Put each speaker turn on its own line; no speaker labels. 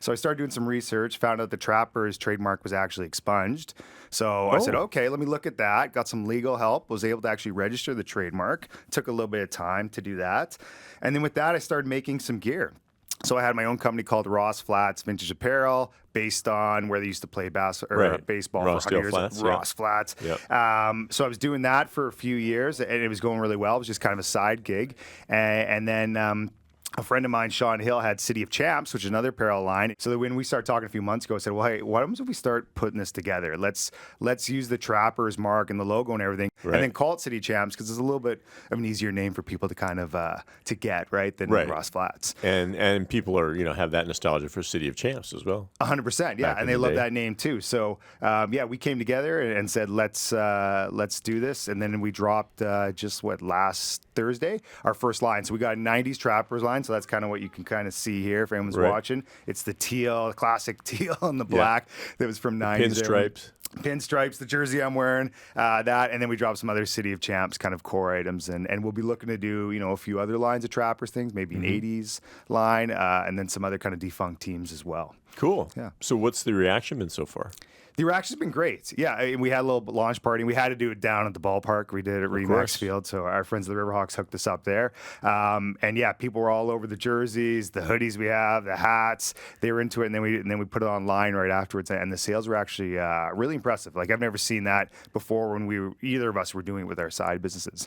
So I started doing some research, found out the Trappers trademark was actually expunged. So I said, okay, let me look at that. Got some legal help, was able to actually register the trademark. Took a little bit of time to do that. And then with that, I started making some gear. So I had my own company called Ross Flats Vintage Apparel, based on where they used to play baseball
Ross
for 100 years.
Flats,
Ross Flats.
Yep.
So I was doing that for a few years, and it was going really well. It was just kind of a side gig. And then a friend of mine, Sean Hill, had City of Champs, which is another apparel line. So when we started talking a few months ago, I said, well, hey, what happens if we start putting this together? Let's use the Trappers mark and the logo and everything, and then call it City Champs, because it's a little bit of an easier name for people to kind of to get, right, than Ross Flats.
And people are, have that nostalgia for City of Champs as well.
100%, yeah, and they love that name too. So we came together and said, let's do this, and then we dropped last Thursday, our first line. So we got a 90s Trappers line. So that's kind of what you can kind of see here if anyone's watching. It's the teal, classic teal and the black that was from 90s. Pinstripes, the jersey I'm wearing, that, and then we dropped some other City of Champs kind of core items, and we'll be looking to do, a few other lines of Trappers things, maybe an 80s line, and then some other kind of defunct teams as well.
Cool.
Yeah.
So what's the reaction been so far?
The reaction's been great. Yeah, we had a little launch party. We had to do it down at the ballpark. We did it at Remax Field, so our friends the Riverhawks hooked us up there. And yeah, people were all over the jerseys, the hoodies we have, the hats. They were into it, and then we put it online right afterwards. And the sales were actually really impressive. Like, I've never seen that before when either of us were doing it with our side businesses.